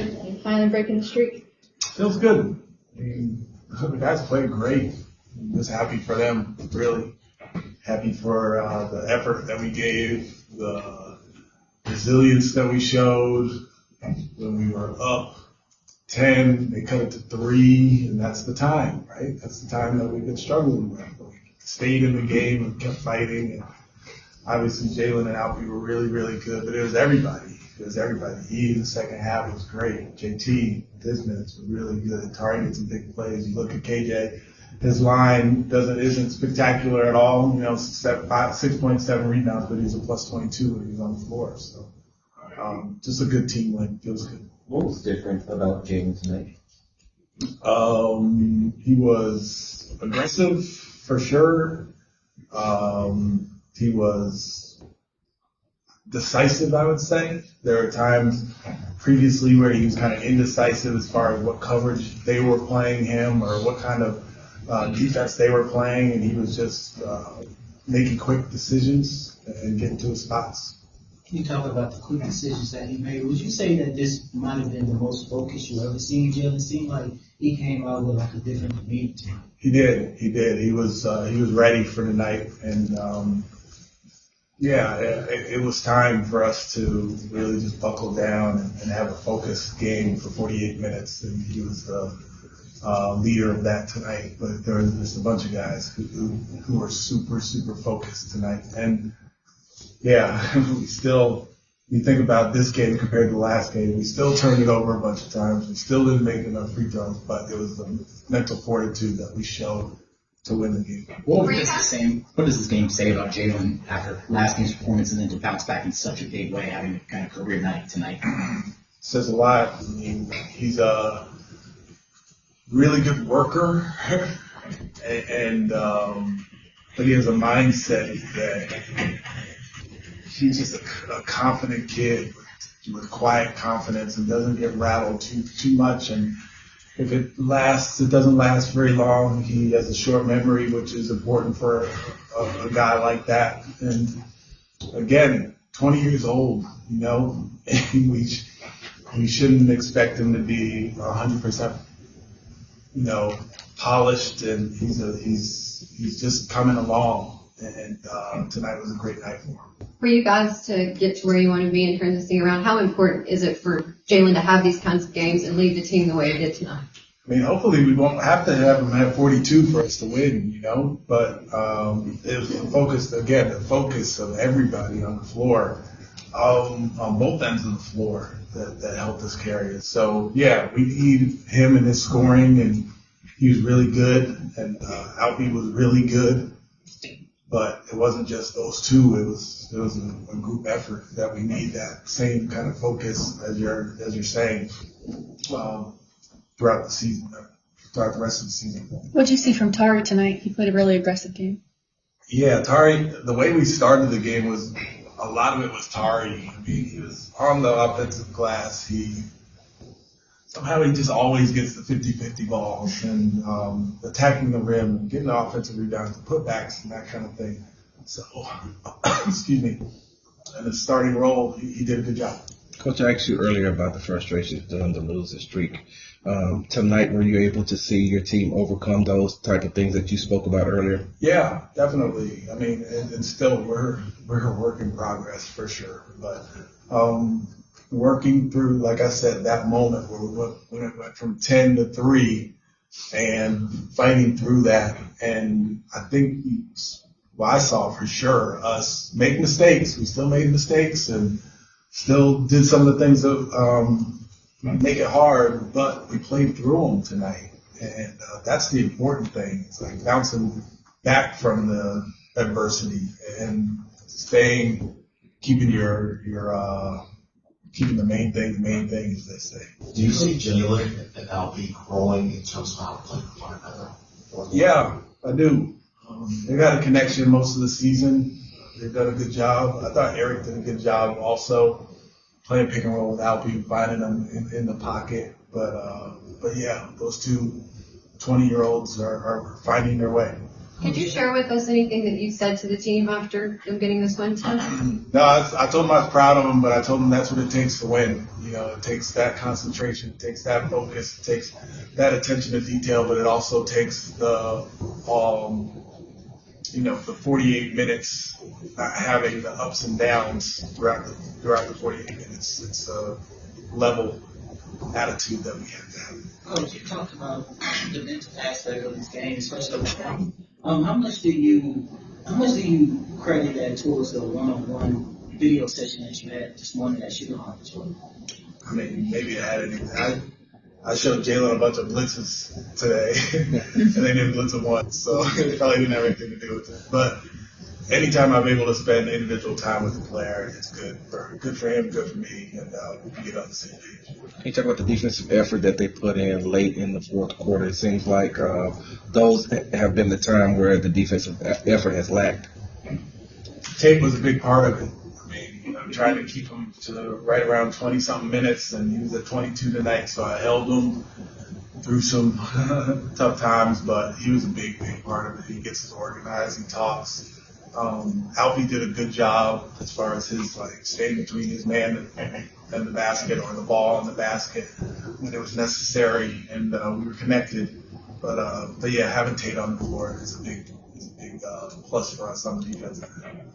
And finally breaking the streak. Feels good. I mean, the guys played great. I'm just happy for them, really. Happy for the effort that we gave, the resilience that we showed when we were up 10. They cut it to 3, and that's the time, right? That's the time that we've been struggling with. We stayed in the game and kept fighting. And obviously, Jalen and Alperen were really, really good, but it was everybody. It was everybody. He in the second half was great. JT, his minutes were really good. Tari made some big plays. You look at KJ, his line isn't spectacular at all. 6.7 rebounds, but he's a plus 22 when he's on the floor. So just a good team win. Feels good. What was different about Jalen tonight? He was aggressive for sure. He was decisive, I would say. There are times previously where he was kind of indecisive as far as what coverage they were playing him or what kind of defense they were playing, and he was just making quick decisions and getting to his spots. Can you talk about the quick decisions that he made? Would you say that this might have been the most focused you ever seen Jalen? Seemed like he came out with like a different demeanor to him. He did. He was ready for the night, and it was time for us to really just buckle down and have a focused game for 48 minutes, and he was the leader of that tonight. But there was just a bunch of guys who were super, super focused tonight. And you think about this game compared to the last game, we still turned it over a bunch of times. We still didn't make enough free throws, but it was the mental fortitude that we showed to win the game. What does this game say about Jalen after last game's performance and then to bounce back in such a big way, having a kind of career night tonight? Says a lot. I mean, he's a really good worker, but he has a mindset that he's just a confident kid with quiet confidence and doesn't get rattled too much. And if it lasts, it doesn't last very long. He has a short memory, which is important for a guy like that. And again, 20 years old, we shouldn't expect him to be 100%, polished. And he's just coming along. And tonight was a great night for him. For you guys to get to where you want to be in terms of sticking around, how important is it for Jalen to have these kinds of games and lead the team the way it did tonight? I mean, hopefully we won't have to have him have 42 for us to win, but it was the focus of everybody on the floor, on both ends of the floor that helped us carry it. So, we need him and his scoring, and he was really good, and Alperen was really good. But it wasn't just those two. It was a group effort that we need that same kind of focus as you're saying throughout the season, throughout the rest of the season. What did you see from Tari tonight? He played a really aggressive game. Yeah, Tari. The way we started the game was a lot of it was Tari. I mean, he was on the offensive glass. Somehow he just always gets the 50-50 balls and attacking the rim and getting the offensive rebounds, putbacks, and that kind of thing. So, excuse me. And his starting role, he did a good job. Coach, I asked you earlier about the frustration of them to lose the streak. Tonight, were you able to see your team overcome those type of things that you spoke about earlier? Yeah, definitely. I mean, and still we're a work in progress for sure. But working through, like I said, that moment when it went from 10 to 3 and fighting through that. And I think I saw for sure us make mistakes. We still made mistakes and still did some of the things that make it hard, but we played through them tonight. And that's the important thing. It's like bouncing back from the adversity and keeping keeping the main thing, as they say. Do you see Jalen and Alperen growing in terms of how to play with one another? Yeah, I do. They got a connection most of the season. They've done a good job. I thought Eric did a good job also playing pick and roll with Alperen, finding them in the pocket. But yeah, those two 20-year-olds are finding their way. Could you share with us anything that you said to the team after them getting this win today? No, I told them I was proud of them, but I told them that's what it takes to win. You know, it takes that concentration, it takes that focus, it takes that attention to detail, but it also takes the 48 minutes, not having the ups and downs throughout the 48 minutes. It's a level attitude that we have to have. Coach, you talked about the mental aspect of this game, especially how much do you credit that towards the one-on-one video session that you had this morning that shooting contest? I mean, maybe it had anything. I showed Jalen a bunch of blitzes today, and they didn't blitz him once, so it probably didn't have anything to do with it. But anytime I'm able to spend individual time with the player, it's good for him, good for me, and we can get on the same page. Can you talk about the defensive effort that they put in late in the fourth quarter? It seems like those have been the time where the defensive effort has lacked. Tape was a big part of it. I mean, I'm trying to keep him to right around 20-something minutes, and he was at 22 tonight, so I held him through some tough times, but he was a big part of it. He gets us organized, he talks. Alfie did a good job as far as his staying between his man and the basket, or the ball and the basket when it was necessary, and we were connected. But yeah, having Tate on the floor is a big plus for us on the defensive end.